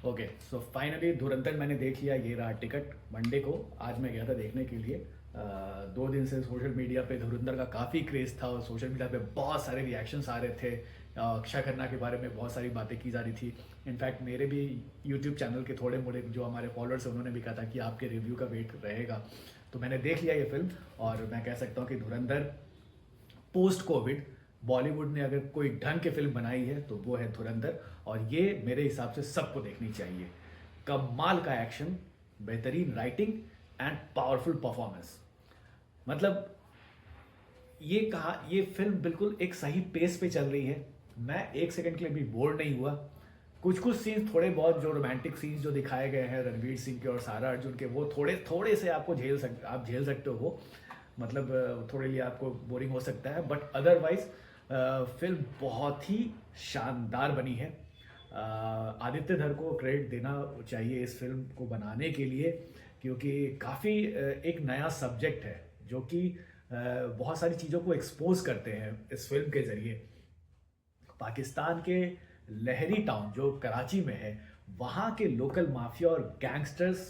Okay, so finally धुरंधर मैंने देख लिया। ये रहा टिकट मंडे को। आज मैं गया था देखने के लिए। 2 दिन से सोशल मीडिया पे धुरंधर का काफ़ी क्रेज़ था और सोशल मीडिया पे बहुत सारे रिएक्शंस आ रहे थे। अक्षय खन्ना के बारे में बहुत सारी बातें की जा रही थी। इनफैक्ट मेरे भी यूट्यूब चैनल के थोड़े मोड़े जो हमारे फॉलोअर्स हैं उन्होंने भी कहा था कि आपके रिव्यू का वेट रहेगा। तो मैंने देख लिया ये फिल्म और मैं कह सकता हूँ कि धुरंधर पोस्ट कोविड बॉलीवुड ने अगर कोई ढंग की फिल्म बनाई है तो वो है धुरंधर। और ये मेरे हिसाब से सबको देखनी चाहिए। कमाल का एक्शन, बेहतरीन राइटिंग एंड पावरफुल परफॉर्मेंस। मतलब ये फिल्म बिल्कुल एक सही पेस पे चल रही है। मैं एक सेकंड के लिए भी बोर नहीं हुआ। कुछ कुछ सीन्स थोड़े बहुत जो रोमांटिक सीन्स जो दिखाए गए हैं रणवीर सिंह के और सारा अर्जुन के, वो थोड़े थोड़े से आपको आप झेल सकते हो। मतलब थोड़े लिए आपको बोरिंग हो सकता है, बट अदरवाइज फिल्म बहुत ही शानदार बनी है। आदित्य धर को क्रेडिट देना चाहिए इस फिल्म को बनाने के लिए, क्योंकि काफ़ी एक नया सब्जेक्ट है जो कि बहुत सारी चीज़ों को एक्सपोज करते हैं इस फिल्म के ज़रिए। पाकिस्तान के लहरी टाउन जो कराची में है, वहाँ के लोकल माफिया और गैंगस्टर्स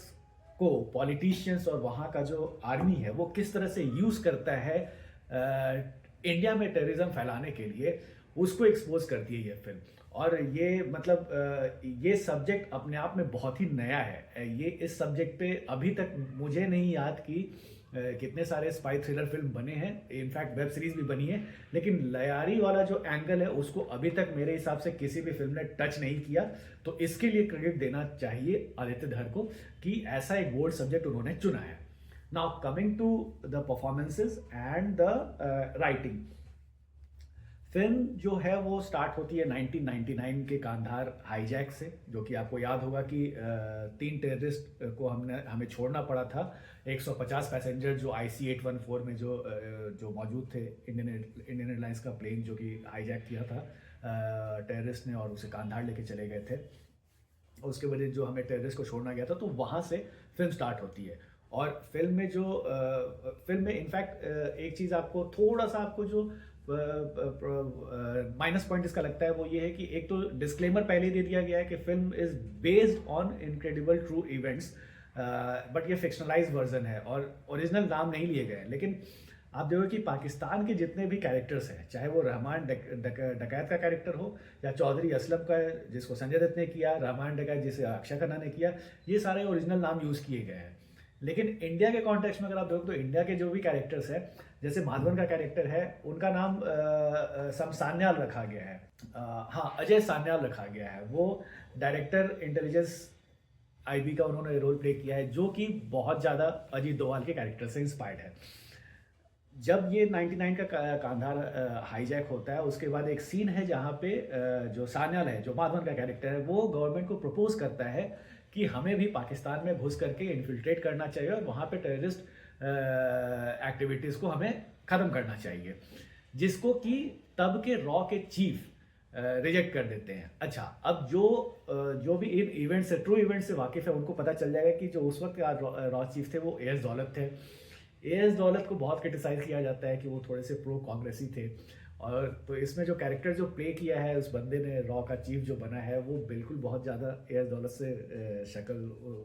को पॉलिटिशियंस और वहाँ का जो आर्मी है वो किस तरह से यूज़ करता है इंडिया में टेररिज्म फैलाने के लिए, उसको एक्सपोज करती है ये फिल्म। और ये मतलब ये सब्जेक्ट अपने आप में बहुत ही नया है। ये इस सब्जेक्ट पे अभी तक मुझे नहीं याद कि कितने सारे स्पाई थ्रिलर फिल्म बने हैं, इनफैक्ट वेब सीरीज भी बनी है, लेकिन लयारी वाला जो एंगल है उसको अभी तक मेरे हिसाब से किसी भी फिल्म ने टच नहीं किया। तो इसके लिए क्रेडिट देना चाहिए आदित्य धर को कि ऐसा एक बोल्ड सब्जेक्ट उन्होंने चुना है। Now coming to the performances and the writing. Film जो है वो स्टार्ट होती है 1999 के कांधार हाईजैक से, जो कि आपको याद होगा कि 3 टेररिस्ट को हमें छोड़ना पड़ा था। 150 पैसेंजर जो IC-814 में जो मौजूद थे, इंडियन एयरलाइंस का प्लेन जो कि हाईजैक किया था टेररिस्ट ने और उसे कांधार लेके चले गए थे। उसके वजह जो हमें टेररिस्ट को छोड़ना गया था, तो वहाँ से फिल्म स्टार्ट होती है। और फिल्म में इनफैक्ट एक चीज़ आपको थोड़ा सा आपको जो माइनस पॉइंट इसका लगता है वो ये है कि एक तो डिस्क्लेमर पहले ही दे दिया गया है कि film is based on incredible true events, but ये फिक्शनलाइज वर्जन है और ओरिजिनल नाम नहीं लिए गए हैं। लेकिन आप देखो कि पाकिस्तान के जितने भी कैरेक्टर्स हैं, चाहे वो रहमान डकैत का कैरेक्टर हो या चौधरी असलम का जिसको संजय दत्त ने किया, रहमान डकैत जिसे अक्षय खन्ना ने किया, ये सारे ओरिजिनल नाम यूज़ किए गए हैं। लेकिन इंडिया के कॉन्टेक्स्ट में अगर आप देखो तो इंडिया के जो भी कैरेक्टर्स हैं, जैसे माधवन का कैरेक्टर है, उनका नाम सम सान्याल रखा गया है। हाँ, अजय सान्याल रखा गया है। वो डायरेक्टर इंटेलिजेंस IB का उन्होंने रोल प्ले किया है, जो कि बहुत ज़्यादा अजीत डोभाल के कैरेक्टर से इंस्पायर्ड है। जब ये 99 का कांधार हाईजैक होता है, उसके बाद एक सीन है जहाँ पे जो सान्याल है, जो माधवन का कैरेक्टर है, वो गवर्नमेंट को प्रपोज करता है कि हमें भी पाकिस्तान में घुस करके इन्फिल्ट्रेट करना चाहिए और वहाँ पे टेररिस्ट एक्टिविटीज़ को हमें ख़त्म करना चाहिए, जिसको कि तब के रॉ के चीफ रिजेक्ट कर देते हैं। अच्छा, अब जो भी इन इवेंट से, ट्रू इवेंट से वाकिफ़ है, उनको पता चल जाएगा कि जो उस वक्त रॉ चीफ थे वो AS दौलत थे। AS दौलत को बहुत क्रिटिसाइज़ किया जाता है कि वो थोड़े से प्रो कांग्रेसी थे। और तो इसमें जो कैरेक्टर जो प्ले किया है उस बंदे ने, रॉ का चीफ जो बना है, वो बिल्कुल बहुत ज़्यादा AS दौलत से शक्ल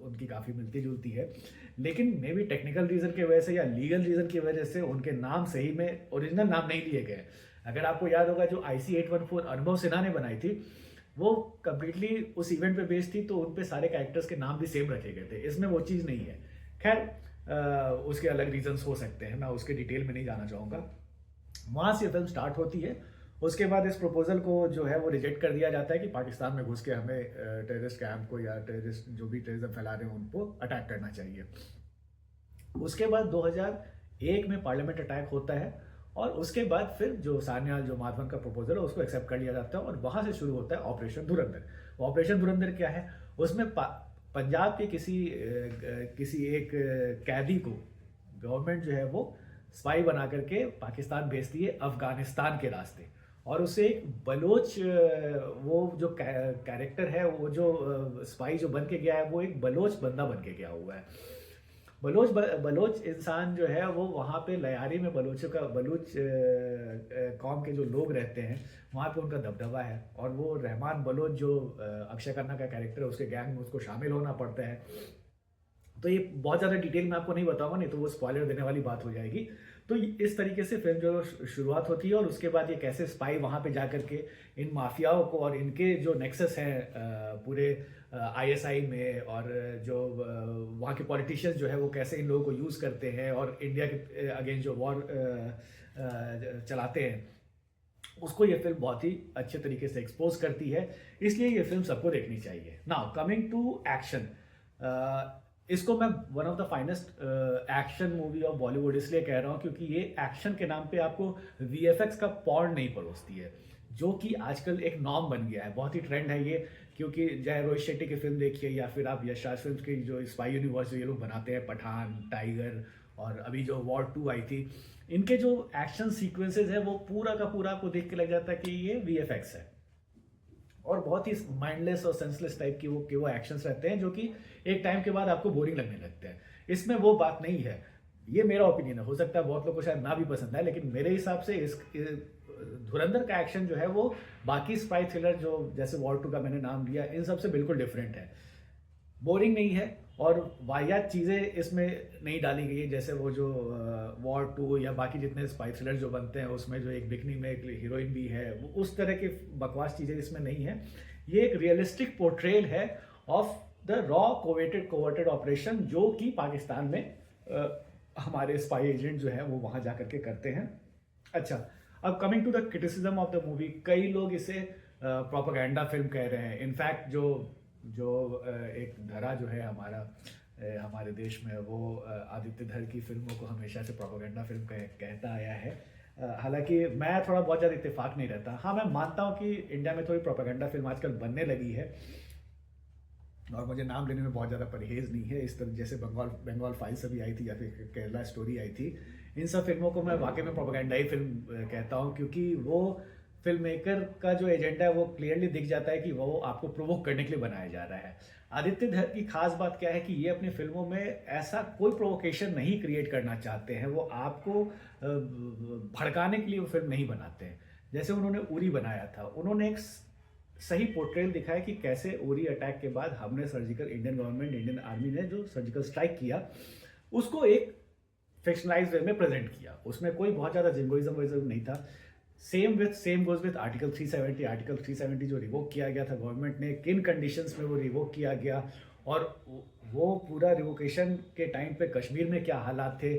उनकी काफ़ी मिलती जुलती है। लेकिन मे बी टेक्निकल रीज़न की वजह से या लीगल रीज़न की वजह से उनके नाम सही में ओरिजिनल नाम नहीं लिए गए। अगर आपको याद होगा जो IC-814 अनुभव सिन्हा ने बनाई थी, वो कम्प्लीटली उस इवेंट पे बेस्ड थी, तो उन पे सारे कैरेक्टर्स के नाम भी सेम रखे गए थे। इसमें वो चीज़ नहीं है। खैर, उसके अलग रीजंस हो सकते हैं, मैं उसके डिटेल में नहीं जाना चाहूँगा। वहाँ से फिल्म स्टार्ट होती है। उसके बाद इस प्रपोजल को जो है वो रिजेक्ट कर दिया जाता है कि पाकिस्तान में घुस के हमें टेररिस्ट कैंप को या टेररिस्ट जो भी टेररिज्म फैला रहे हैं उनको अटैक करना चाहिए। उसके बाद 2001 में पार्लियामेंट अटैक होता है और उसके बाद फिर जो सान्याल, जो माधवन का प्रपोजल है, उसको एक्सेप्ट कर लिया जाता है और वहाँ से शुरू होता है ऑपरेशन धुरंधर। ऑपरेशन धुरंधर क्या है? उसमें पंजाब के किसी एक कैदी को गवर्नमेंट जो है वो स्पाई बना करके पाकिस्तान भेजती है अफगानिस्तान के रास्ते, और उसे एक बलोच, वो जो कैरेक्टर है, वो जो स्पाई जो बन के गया है, वो एक बलोच बंदा बन के गया हुआ है। बलोच इंसान जो है वो वहाँ पे लयारी में बलूच कौम के जो लोग रहते हैं वहाँ पे उनका दबदबा है, और वो रहमान बलोच जो अक्षय खन्ना का कैरेक्टर है उसके गैंग में उसको शामिल होना पड़ता है। तो ये बहुत ज़्यादा डिटेल में आपको नहीं बताऊंगा, नहीं तो वो स्पॉइलर देने वाली बात हो जाएगी। तो इस तरीके से फिल्म जो शुरुआत होती है, और उसके बाद ये कैसे स्पाई वहाँ पे जा करके इन माफियाओं को और इनके जो नेक्सस हैं पूरे आईएसआई में, और जो वहाँ के पॉलिटिशियंस जो है वो कैसे इन लोगों को यूज़ करते हैं और इंडिया के अगेंस्ट जो वॉर चलाते हैं, उसको ये फिल्म बहुत ही अच्छे तरीके से एक्सपोज करती है। इसलिए ये फिल्म सबको देखनी चाहिए। नाउ कमिंग टू एक्शन, इसको मैं one of the finest action movie of Bollywood इसलिए कह रहा हूँ क्योंकि ये एक्शन के नाम पे आपको वीएफएक्स का पॉर्न नहीं परोसती है, जो कि आजकल एक नॉर्म बन गया है, बहुत ही ट्रेंड है ये। क्योंकि चाहे रोहित शेट्टी की फिल्म देखिए या फिर आप यश राज फिल्म की जो स्पाई यूनिवर्स ये लोग बनाते हैं, पठान, टाइगर, और अभी जो वॉर 2 आई थी, इनके जो एक्शन सीक्वेंसेस है वो पूरा का पूरा आपको देख के लग जाता है कि ये वीएफएक्स है, और बहुत ही माइंडलेस और सेंसलेस टाइप की वो एक्शंस रहते हैं, जो कि एक टाइम के बाद आपको बोरिंग लगने लगते हैं। इसमें वो बात नहीं है। ये मेरा ओपिनियन है, हो सकता है बहुत लोगों को शायद ना भी पसंद आए, लेकिन मेरे हिसाब से धुरंधर का एक्शन जो है वो बाकी स्पाई थ्रिलर जो जैसे वॉर 2 का मैंने नाम लिया, इन सब से बिल्कुल डिफरेंट है। बोरिंग नहीं है, और वाहियात चीज़ें इसमें नहीं डाली गई है, जैसे वो जो वॉर 2 या बाकी जितने स्पाई थ्रिलर जो बनते हैं उसमें जो एक बिकनी में एक हीरोइन भी है, वो उस तरह की बकवास चीज़ें इसमें नहीं है। ये एक रियलिस्टिक पोर्ट्रेल है ऑफ द रॉ कोवर्टेड ऑपरेशन जो कि पाकिस्तान में हमारे स्पाई एजेंट जो है वो वहाँ जा करके करते हैं। अच्छा, अब coming to the criticism of the movie, कई लोग इसे प्रोपेगेंडा फिल्म कह रहे हैं। इनफैक्ट जो जो एक धरा जो है हमारे देश में, वो आदित्य धर की फिल्मों को हमेशा से प्रोपेगेंडा फिल्म कहता आया है। हालांकि मैं थोड़ा बहुत ज़्यादा इत्तेफाक नहीं रहता। हाँ, मैं मानता हूँ कि इंडिया में थोड़ी प्रोपेगेंडा फिल्म आजकल बनने लगी है, और मुझे नाम लेने में बहुत ज़्यादा परहेज नहीं है। इस तरह जैसे बंगाल फाइल्स अभी आई थी या फिर केरला स्टोरी आई थी, इन सब फिल्मों को मैं वाकई में प्रोपेगेंडा ही फिल्म कहता हूँ, क्योंकि वो फिल्म मेकर का जो एजेंडा है वो क्लियरली दिख जाता है कि वो आपको प्रोवोक करने के लिए बनाया जा रहा है। आदित्य धर की खास बात क्या है कि ये अपनी फिल्मों में ऐसा कोई प्रोवोकेशन नहीं क्रिएट करना चाहते हैं, वो आपको भड़काने के लिए वो फिल्म नहीं बनाते हैं। जैसे उन्होंने उरी बनाया था, उन्होंने एक सही पोर्ट्रेल दिखाया कि कैसे उरी अटैक के बाद हमने इंडियन गवर्नमेंट, इंडियन आर्मी ने जो सर्जिकल स्ट्राइक किया उसको एक फिक्शनलाइज्ड वे में प्रेजेंट किया। उसमें कोई बहुत ज़्यादा जिंगोइज्म नहीं था। सेम गोज विथ आर्टिकल 370 जो रिवोक किया गया था गवर्नमेंट ने, किन कंडीशंस में वो रिवोक किया गया, और वो पूरा रिवोकेशन के टाइम पे कश्मीर में क्या हालात थे,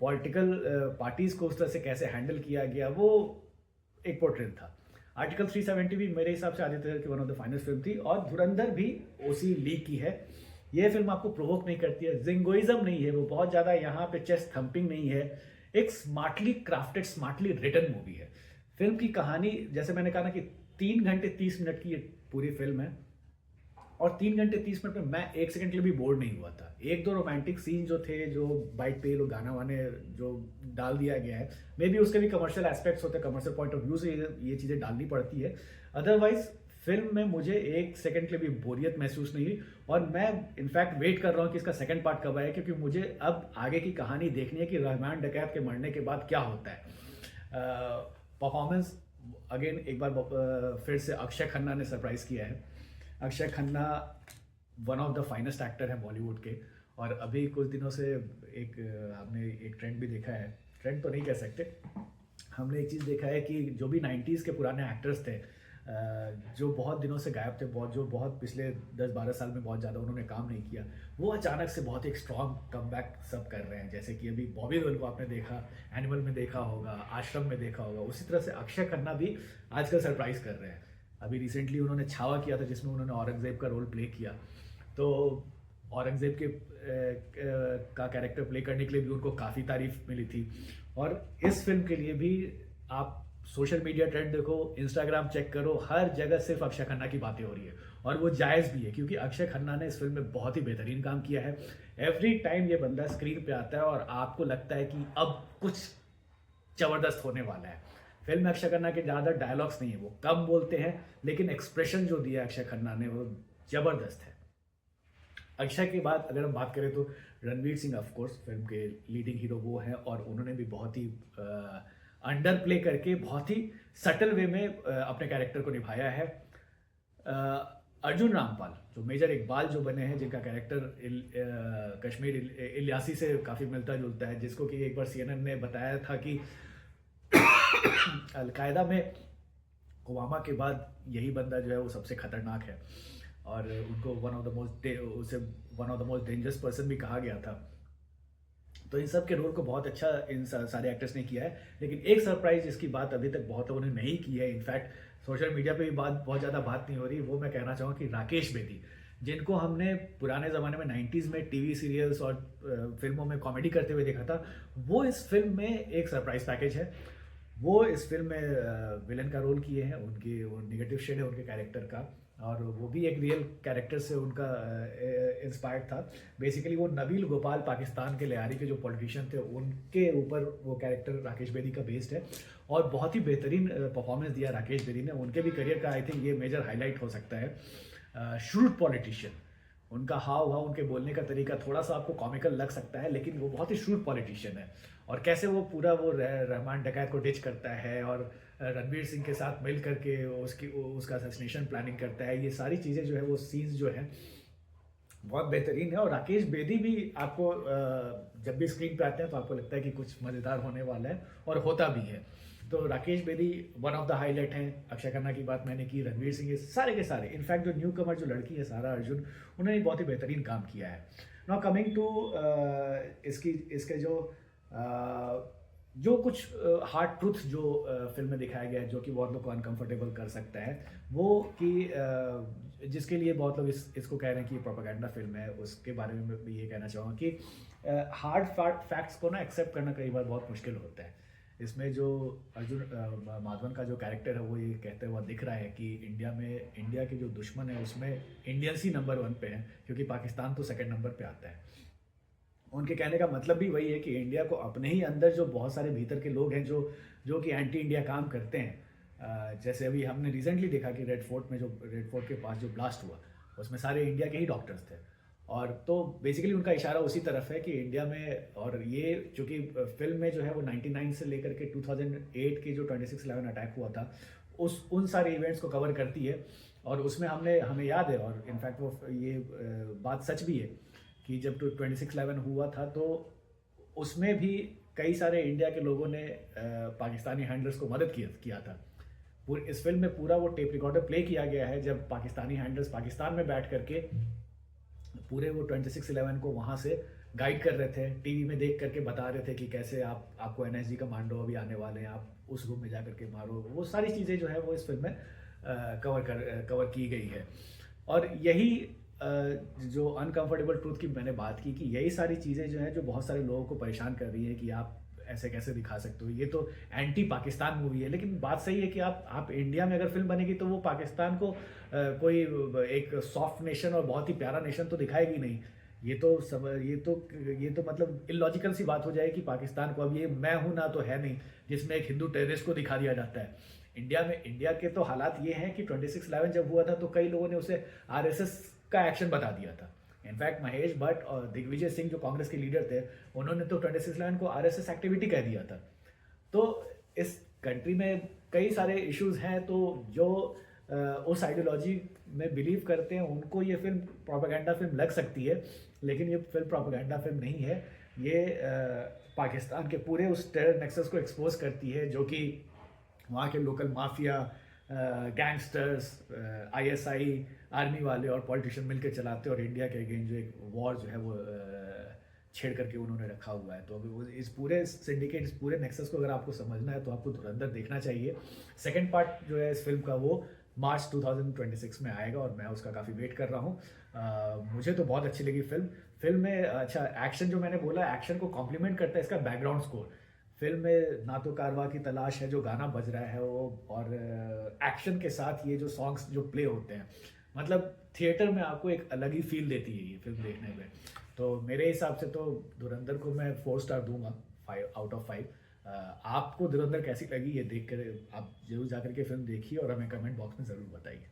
पॉलिटिकल पार्टीज़ को उस तरह से कैसे हैंडल किया गया, वो एक पोर्ट्रेल था। आर्टिकल 370 भी मेरे हिसाब से आदित्य की one of the finest film थी, और धुरंधर भी ओसी लीग की है। ये फिल्म आपको प्रोवोक नहीं करती है, जिंगोइज्म नहीं है, वो बहुत ज़्यादा यहाँ पे चेस्ट थंपिंग नहीं है, एक smartly crafted, smartly written movie है। फिल्म की कहानी, जैसे मैंने कहा ना कि 3 घंटे 30 मिनट की ये पूरी फिल्म है, और 3 घंटे 30 मिनट में मैं 1 सेकंड के लिए भी बोर नहीं हुआ था। एक दो रोमांटिक सीन जो थे, जो बाइक पे लोग गाना वाने जो डाल दिया गया है, मे बी उसके भी कमर्शियल एस्पेक्ट्स होते हैं, कमर्शियल पॉइंट ऑफ व्यू से ये चीज़ें डालनी पड़ती है। अदरवाइज फिल्म में मुझे 1 सेकंड के लिए भी बोरियत महसूस नहीं हुई, और मैं इनफैक्ट वेट कर रहा हूँ कि इसका सेकंड पार्ट कब आए, क्योंकि मुझे अब आगे की कहानी देखनी है कि रहमान डकैत के मरने के बाद क्या होता है। परफॉर्मेंस अगेन एक बार फिर से अक्षय खन्ना ने सरप्राइज किया है। Akshay Khanna one of the finest actor हैं बॉलीवुड के, और अभी कुछ दिनों से हमने एक ट्रेंड भी देखा है, ट्रेंड तो नहीं कह सकते, हमने एक चीज़ देखा है कि जो भी 90s के पुराने एक्टर्स थे, जो बहुत दिनों से गायब थे, जो बहुत पिछले 10-12 साल में बहुत ज़्यादा उन्होंने काम नहीं किया, वो अचानक से बहुत एक स्ट्रॉन्ग कमबैक सब कर रहे हैं। जैसे कि अभी बॉबी देओल को आपने देखा, एनिमल में देखा होगा, आश्रम में देखा होगा, उसी तरह से अक्षय खन्ना भी आजकल सरप्राइज कर रहे हैं। अभी रिसेंटली उन्होंने छावा किया था, जिसमें उन्होंने औरंगजेब का रोल प्ले किया, तो औरंगजेब के का कैरेक्टर प्ले करने के लिए भी उनको काफ़ी तारीफ मिली थी। और इस फिल्म के लिए भी आप सोशल मीडिया ट्रेंड देखो, इंस्टाग्राम चेक करो, हर जगह सिर्फ अक्षय खन्ना की बातें हो रही है, और वो जायज़ भी है, क्योंकि अक्षय खन्ना ने इस फिल्म में बहुत ही बेहतरीन काम किया है। एवरी टाइम ये बंदा स्क्रीन पे आता है और आपको लगता है कि अब कुछ ज़बरदस्त होने वाला है। फिल्म में अक्षय खन्ना के ज़्यादा डायलॉग्स नहीं है, वो कम बोलते हैं, लेकिन एक्सप्रेशन जो दिया अक्षय खन्ना ने वो ज़बरदस्त है। अक्षय के बाद अगर हम बात करें तो Ranveer Singh of course film के लीडिंग हीरो वो हैं, और उन्होंने भी बहुत ही अंडर प्ले करके बहुत ही सटल वे में अपने कैरेक्टर को निभाया है। अर्जुन रामपाल जो मेजर इकबाल जो बने हैं, जिनका कैरेक्टर कश्मीर इलियासी से काफ़ी मिलता जुलता है, जिसको कि एक बार CNN ने बताया था कि अलकायदा में ओबामा के बाद यही बंदा जो है वो सबसे खतरनाक है, और उनको one of the most dangerous person भी कहा गया था। तो इन सब के रोल को बहुत अच्छा इन सारे एक्टर्स ने किया है। लेकिन एक सरप्राइज जिसकी बात अभी तक बहुत लोगों ने नहीं की है, इनफैक्ट सोशल मीडिया पे भी बहुत ज़्यादा बात नहीं हो रही, वो मैं कहना चाहूँगा कि राकेश बेदी, जिनको हमने पुराने ज़माने में 90s में टीवी सीरियल्स और फिल्मों में कॉमेडी करते हुए देखा था, वो इस फिल्म में एक सरप्राइज पैकेज है। वो इस फिल्म में विलन का रोल किए हैं, उनकी वो निगेटिव शेड है उनके कैरेक्टर का, और वो भी एक रियल कैरेक्टर से उनका इंस्पायर्ड था। बेसिकली वो नबील गोपाल, पाकिस्तान के लियारी के जो पॉलिटिशियन थे, उनके ऊपर वो कैरेक्टर राकेश बेदी का बेस्ड है, और बहुत ही बेहतरीन परफॉर्मेंस दिया राकेश बेदी ने। उनके भी करियर का आई थिंक ये मेजर हाईलाइट हो सकता है। श्रूड पॉलिटिशियन, उनका हाव भाव, उनके बोलने का तरीका थोड़ा सा आपको कॉमिकल लग सकता है, लेकिन वो बहुत ही श्रूड पॉलिटिशियन है। और कैसे वो पूरा वो रहमान डकैत को डिच करता है, और रणवीर सिंह के साथ मिल करके उसका असैसिनेशन प्लानिंग करता है, ये सारी चीज़ें जो है वो सीन्स जो है बहुत बेहतरीन है। और राकेश बेदी भी आपको जब भी स्क्रीन पे आते हैं तो आपको लगता है कि कुछ मज़ेदार होने वाला है, और होता भी है। तो Rakesh Bedi one of the highlight हैं। अक्षय खन्ना की बात मैंने की, रणवीर सिंह, ये सारे के सारे, इनफैक्ट जो न्यू कमर जो लड़की है सारा अर्जुन, उन्होंने बहुत ही बेहतरीन काम किया है। नाउ कमिंग टू इसके जो कुछ हार्ड ट्रुथ जो फिल्म में दिखाया गया है, जो कि बहुत लोग को अनकंफर्टेबल कर सकता है, वो कि जिसके लिए बहुत लोग इसको कह रहे हैं कि ये प्रोपेगेंडा फिल्म है, उसके बारे में मैं ये कहना चाहूँगा कि हार्ड फैक्ट्स को ना एक्सेप्ट करना कई बार बहुत मुश्किल होता है। इसमें जो अर्जुन माधवन का जो कैरेक्टर है, वो ये कहते हुआ दिख रहा है कि इंडिया के जो दुश्मन है उसमें इंडियंस ही नंबर 1 पे है, क्योंकि पाकिस्तान तो सेकंड नंबर पे आता है। उनके कहने का मतलब भी वही है कि इंडिया को अपने ही अंदर जो बहुत सारे भीतर के लोग हैं जो कि एंटी इंडिया काम करते हैं। जैसे अभी हमने रिसेंटली देखा कि रेड फोर्ट के पास जो ब्लास्ट हुआ, उसमें सारे इंडिया के ही डॉक्टर्स थे, और तो बेसिकली उनका इशारा उसी तरफ है कि इंडिया में, और ये चूँकि फिल्म में जो है वो 99 से लेकर के 2008 के जो 26/11 अटैक हुआ था, उन सारे इवेंट्स को कवर करती है। और उसमें हमें याद है, और इनफैक्ट वो ये बात सच भी है कि जब 26/11 हुआ था तो उसमें भी कई सारे इंडिया के लोगों ने पाकिस्तानी हैंडलर्स को मदद किया था। इस फिल्म में पूरा वो टेप रिकॉर्डर प्ले किया गया है, जब पाकिस्तानी हैंडलर्स पाकिस्तान में बैठ करके पूरे वो 26/11 को वहाँ से गाइड कर रहे थे, टीवी में देख करके बता रहे थे कि कैसे आपको NSG कमांडो अभी आने वाले हैं, आप उस रूम में जा करके मारो। वो सारी चीज़ें जो है वो इस फिल्म में कवर की गई है। और यही जो अनकंफर्टेबल ट्रूथ की मैंने बात की, कि यही सारी चीज़ें जो हैं जो बहुत सारे लोगों को परेशान कर रही है कि आप ऐसे कैसे दिखा सकते हो, ये तो एंटी पाकिस्तान मूवी है। लेकिन बात सही है कि आप इंडिया में अगर फिल्म बनेगी तो वो पाकिस्तान को कोई एक सॉफ्ट नेशन और बहुत ही प्यारा नेशन तो दिखाएगी नहीं। ये तो मतलब इलॉजिकल सी बात हो जाए कि पाकिस्तान को अब ये मैं हूं ना तो है नहीं, जिसमें एक हिंदू टेररिस्ट को दिखा दिया जाता है। इंडिया के तो हालात ये हैं कि 26/11 जब हुआ था तो कई लोगों ने उसे RSS का एक्शन बता दिया था। इनफैक्ट महेश भट्ट और दिग्विजय सिंह जो कांग्रेस के लीडर थे, उन्होंने तो 26/11 को RSS एक्टिविटी कह दिया था। तो इस कंट्री में कई सारे इश्यूज हैं, तो जो उस आइडियोलॉजी में बिलीव करते हैं उनको ये फिल्म प्रोपेगेंडा फिल्म लग सकती है, लेकिन ये फिल्म प्रोपेगेंडा फिल्म नहीं है। ये पाकिस्तान के पूरे उस टेरर नेक्सस को एक्सपोज करती है, जो कि वहाँ के local mafia, gangsters, ISI, army वाले और पॉलिटिशियन मिलकर चलाते हैं, और इंडिया के अगेंस्ट जो एक वॉर जो है वो छेड़ करके उन्होंने रखा हुआ है। तो अभी इस पूरे सिंडिकेट, इस पूरे नेक्सस को अगर आपको समझना है तो आपको धुरंधर देखना चाहिए। सेकंड पार्ट जो है इस फिल्म का वो मार्च 2026 में आएगा, और मैं उसका काफ़ी वेट कर रहा हूँ। मुझे तो बहुत अच्छी लगी फिल्म में। अच्छा, एक्शन जो मैंने बोला, एक्शन को कॉम्प्लीमेंट करता है इसका बैकग्राउंड स्कोर। फिल्म में ना तो कारवा की तलाश है जो गाना बज रहा है वो, और एक्शन के साथ ये जो सॉन्ग्स जो प्ले होते हैं, मतलब थिएटर में आपको एक अलग ही फील देती है ये फिल्म देखने में। तो मेरे हिसाब से तो धुरंधर को मैं 4 स्टार दूंगा, 5 आउट ऑफ 5। आपको धुरंधर कैसी लगी ये देख कर आप जरूर जाकर के फिल्म देखिए, और हमें कमेंट बॉक्स में ज़रूर बताइए।